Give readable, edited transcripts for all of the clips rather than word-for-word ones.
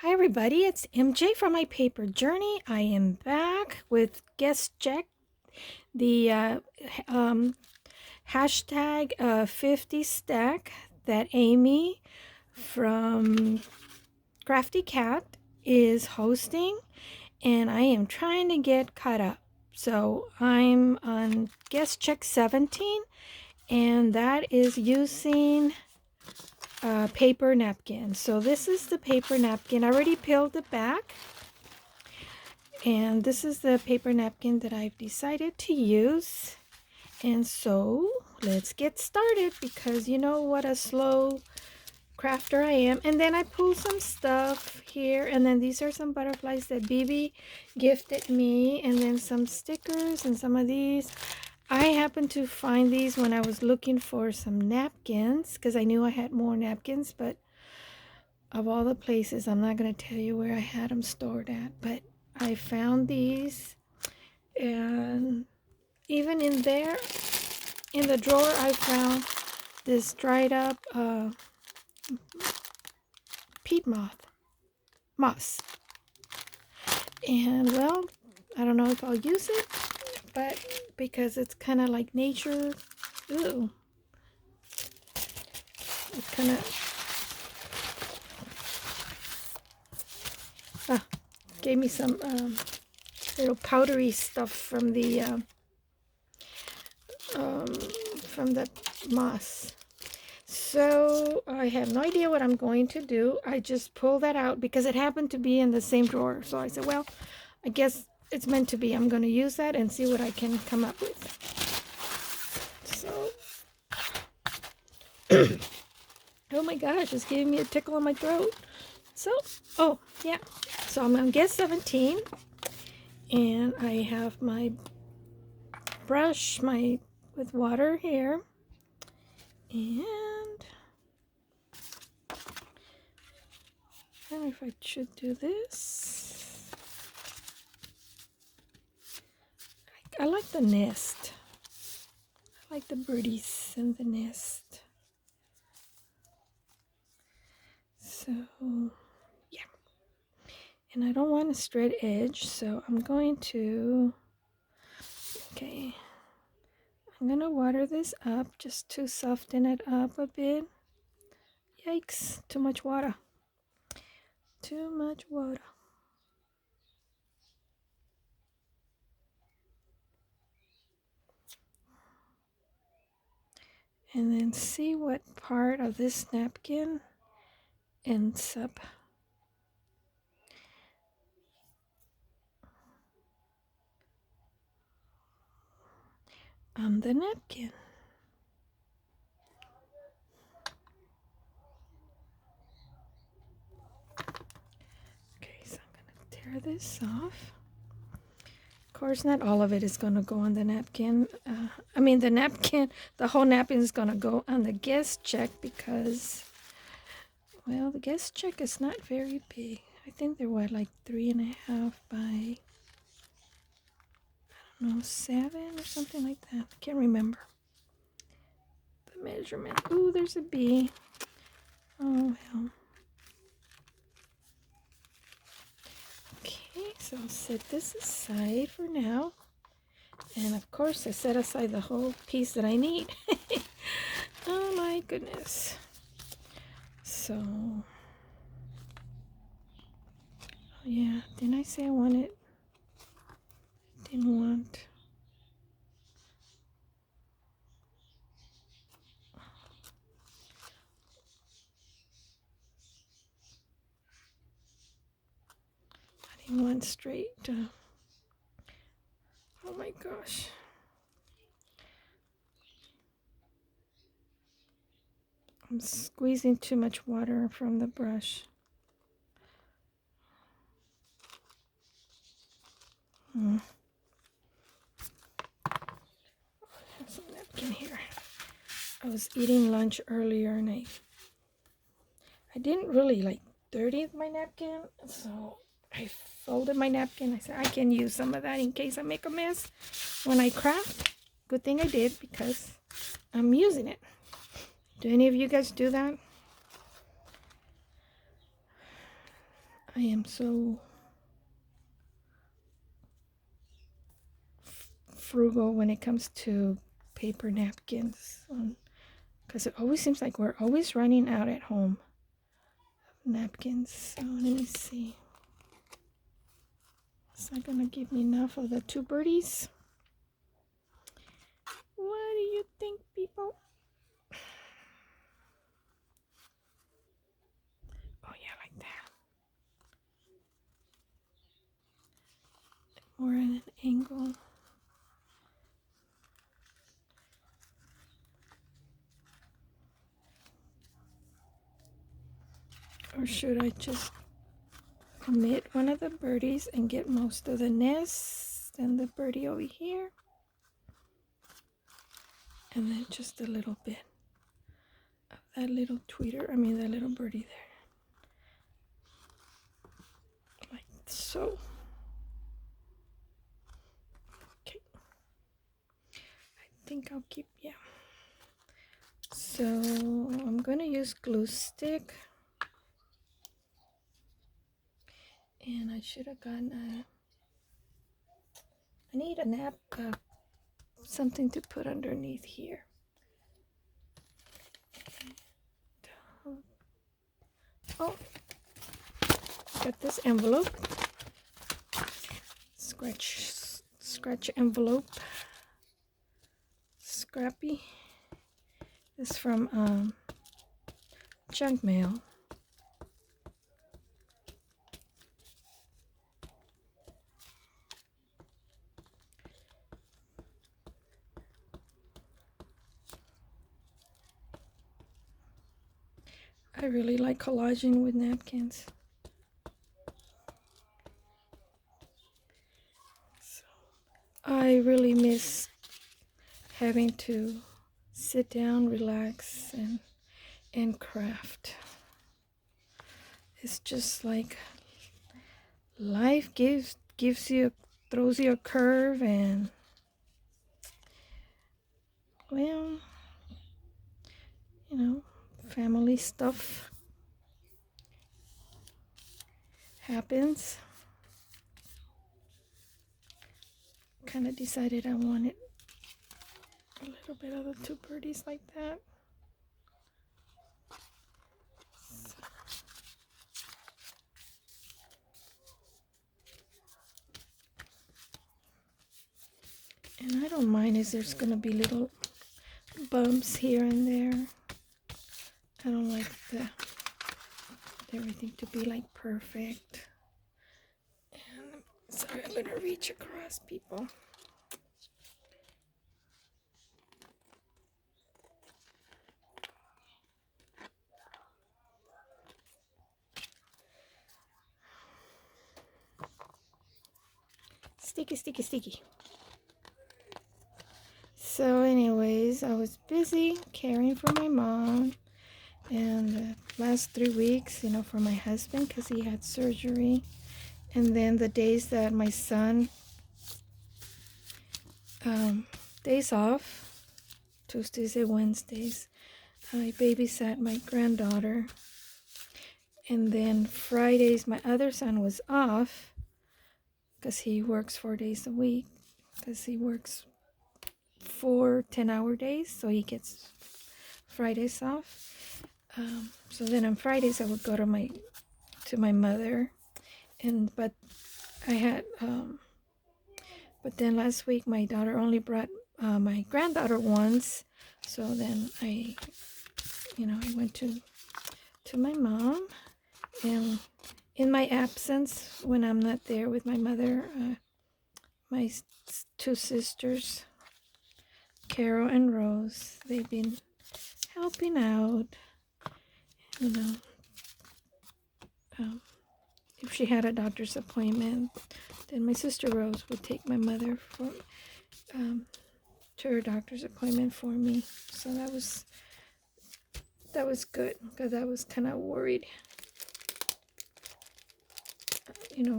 Hi everybody, it's MJ from My Paper Journey. I am back with guest check, the hashtag 50 stack that Amy from Crafty Cat is hosting, and I am trying to get caught up. So I'm on guest check 17, and that is using paper napkin. So this is the paper napkin. I already peeled the back. And this is the paper napkin that I've decided to use. And so let's get started, because you know what a slow crafter I am. And then I pulled some stuff here. And then these are some butterflies that BB gifted me. And then some stickers and some of these. I happened to find these when I was looking for some napkins, because I knew I had more napkins. But of all the places, I'm not going to tell you where I had them stored at. But I found these, and even in there, in the drawer, I found this dried up peat moss. And well, I don't know if I'll use it, but because it's kind of like nature, ooh, it kind of gave me some little powdery stuff from the moss. So I have no idea what I'm going to do. I just pulled that out because it happened to be in the same drawer. So I said, well, I guess it's meant to be. I'm going to use that and see what I can come up with. So, oh my gosh, it's giving me a tickle in my throat. So, oh yeah. So I'm on guess 17, and I have my brush, with water here, and I don't know if I should do this. I like the nest. I like the birdies and the nest. So, yeah. And I don't want a straight edge, so I'm going to, okay, I'm going to water this up just to soften it up a bit. Yikes, too much water. Too much water. And then see what part of this napkin ends up on the napkin. Okay, so I'm going to tear this off. Of course, not all of it is going to go on the napkin. The napkin, the whole napkin is going to go on the guest check because, well, the guest check is not very big. I think they're what, like 3.5 by, I don't know, 7 or something like that. I can't remember the measurement. Ooh, there's a bee. Oh, well. Okay, so I'll set this aside for now. And of course, I set aside the whole piece that I need. Oh my goodness. So, oh yeah, didn't I say I wanted? Didn't want. I didn't want straight. Oh my gosh. I'm squeezing too much water from the brush. I have some napkin here. I was eating lunch earlier and I didn't really like dirty my napkin, so I folded my napkin. I said I can use some of that in case I make a mess when I craft. Good thing I did, because I'm using it. Do any of you guys do that? I am so frugal when it comes to paper napkins, because it always seems like we're always running out at home of napkins. So let me see. Is that gonna give me enough of the 2 birdies? What do you think, people? Oh yeah, like that. More at an angle. Or should I just omit one of the birdies and get most of the nest and the birdie over here? And then just a little bit of that little tweeter, that little birdie there. Like so. Okay. I think I'll keep, yeah. So I'm gonna use glue stick. And I should have gotten I need a something to put underneath here. Oh, got this envelope. Scratch envelope. Scrappy. This is from junk mail. I really like collaging with napkins. So, I really miss having to sit down, relax, and craft. It's just like life throws you a curve, and well, family stuff happens. Kind of decided I wanted a little bit of the 2 birdies like that. And I don't mind if there's gonna be little bumps here and there. I don't like everything to be like perfect. And sorry, I'm gonna reach across, people. Sticky, sticky, sticky. So anyways, I was busy caring for my mom, and the last 3 weeks, for my husband, because he had surgery. And then the days that my son, days off, Tuesdays and Wednesdays, I babysat my granddaughter. And then Fridays, my other son was off, because he works 4 days a week, because he works 4 10-hour days, so he gets Fridays off. So then on Fridays I would go to my mother, but I had but then last week my daughter only brought my granddaughter once, so then I went to my mom. And in my absence, when I'm not there with my mother, my 2 sisters, Carol and Rose, they've been helping out. If she had a doctor's appointment, then my sister Rose would take my mother to her doctor's appointment for me. So that was good, because I was kind of worried,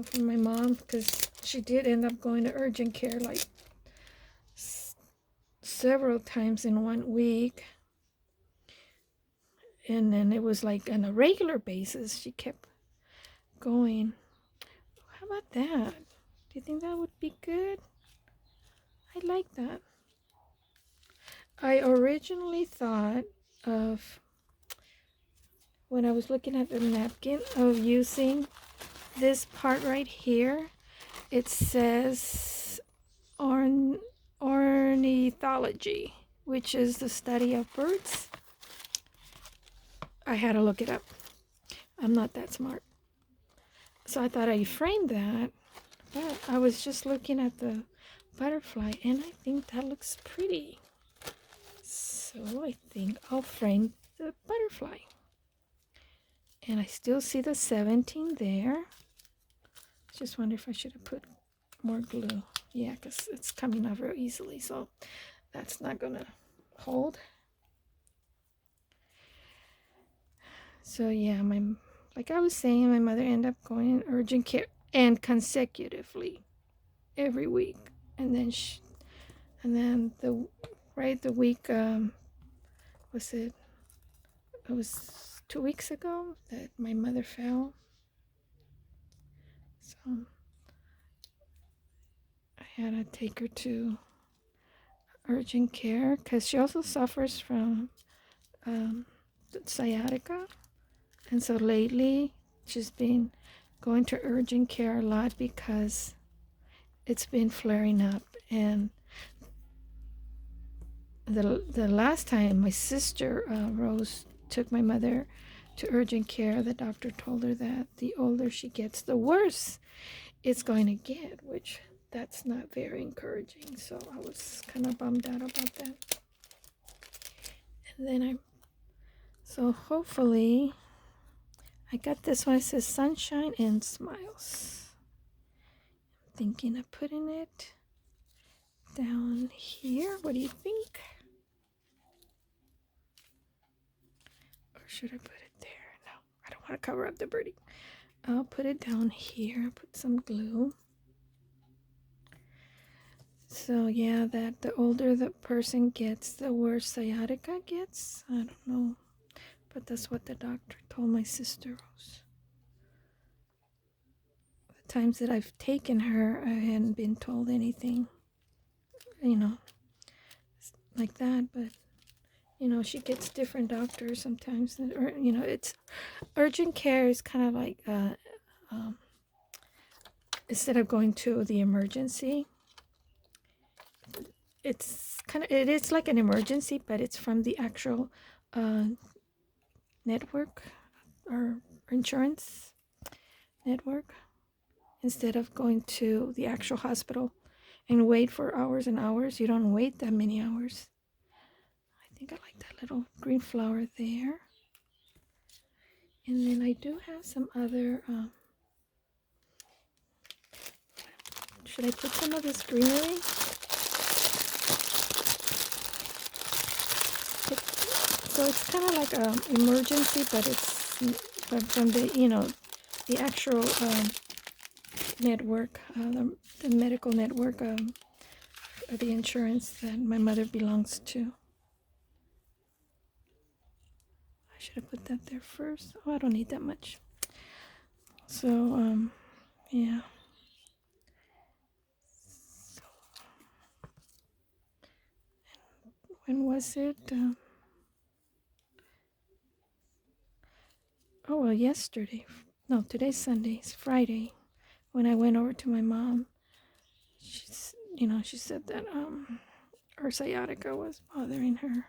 for my mom, because she did end up going to urgent care like several times in 1 week. And then it was like on a regular basis, she kept going. How about that? Do you think that would be good? I like that. I originally thought of, when I was looking at the napkin, of using this part right here. It says ornithology, which is the study of birds. I had to look it up. I'm not that smart. So I thought I'd frame that, but I was just looking at the butterfly and I think that looks pretty. So I think I'll frame the butterfly. And I still see the 17 there. Just wonder if I should have put more glue. Yeah, because it's coming off real easily, so that's not gonna hold. So yeah, like I was saying, my mother ended up going in urgent care and consecutively every week, and then the week was it? It was 2 weeks ago that my mother fell. So I had to take her to urgent care because she also suffers from sciatica, and so lately she's been going to urgent care a lot because it's been flaring up. And the last time my sister Rose took my mother to urgent care, the doctor told her that the older she gets, the worse it's going to get, which that's not very encouraging. So I was kind of bummed out about that. And then so hopefully I got this one. It says sunshine and smiles. I'm thinking of putting it down here. What do you think? Or should I put it there? No, I don't want to cover up the birdie. I'll put it down here. Put some glue. So yeah, that the older the person gets, the worse sciatica gets. I don't know, but that's what the doctor told my sister Rose. The times that I've taken her, I hadn't been told anything, like that. But she gets different doctors sometimes. Or it's urgent care is kind of like instead of going to the emergency, it is like an emergency, but it's from the actual network or insurance network, instead of going to the actual hospital and wait for hours and hours. You don't wait that many hours. I think I like that little green flower there. And then I do have some other should I put some of this greenery? So it's kind of like an emergency, but it's from the actual network, the medical network of the insurance that my mother belongs to. I should have put that there first. Oh, I don't need that much. So yeah. So, when was it? Oh, well, yesterday. No, today's Sunday. It's Friday. When I went over to my mom, she said that her sciatica was bothering her.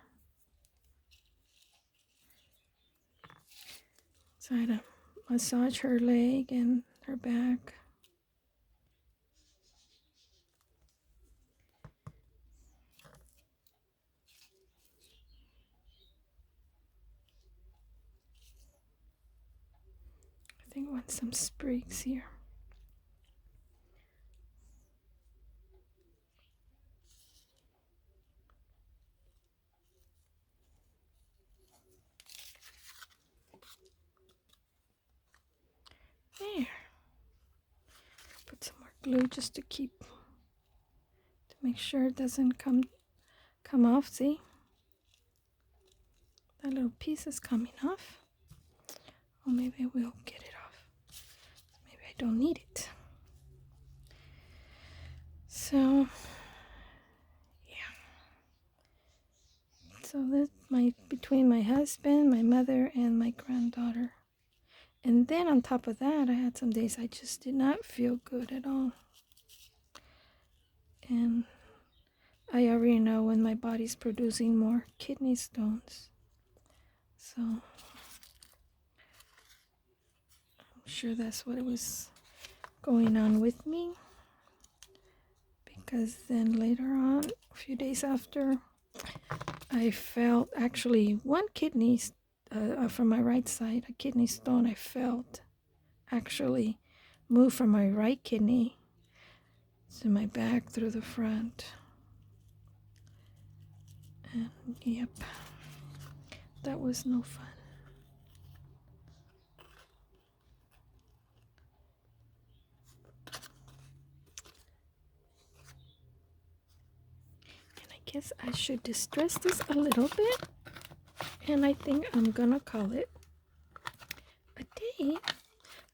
So I had to massage her leg and her back. I think I want some sprigs here. There. Put some more glue just to make sure it doesn't come off. See? That little piece is coming off. Or maybe we'll get it off. don't need it. So yeah. So that's between my husband, my mother, and my granddaughter. And then on top of that, I had some days I just did not feel good at all. And I already know when my body's producing more kidney stones. So I'm sure that's what it was going on with me. Because then later on, a few days after, I felt actually one kidney from my right side, a kidney stone I felt actually move from my right kidney to my back through the front. And yep, that was no fun. And I guess I should distress this a little bit. And I think I'm gonna call it a day.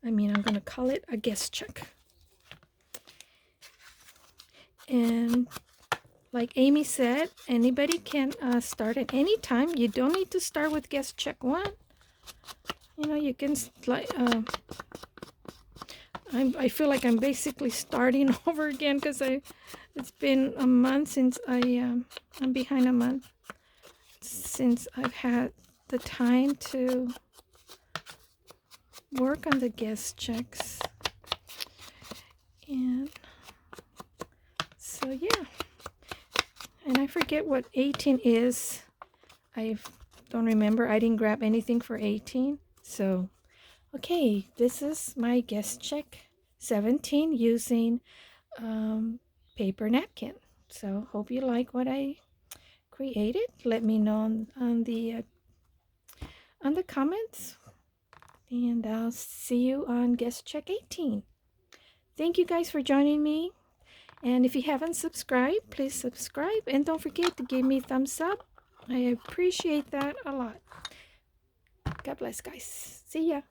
I'm gonna call it a guest check. And like Amy said, anybody can start at any time. You don't need to start with guest check 1. You can I feel like I'm basically starting over again because it's been a month since I'm behind a month since I've had the time to work on the guest checks. And so yeah. And I forget what 18 is. I don't remember. I didn't grab anything for 18. So, okay, this is my guest check 17 using paper napkin. So, hope you like what I created. Let me know on the comments. And I'll see you on guest check 18. Thank you guys for joining me. And if you haven't subscribed, please subscribe. And don't forget to give me a thumbs up. I appreciate that a lot. God bless, guys. See ya.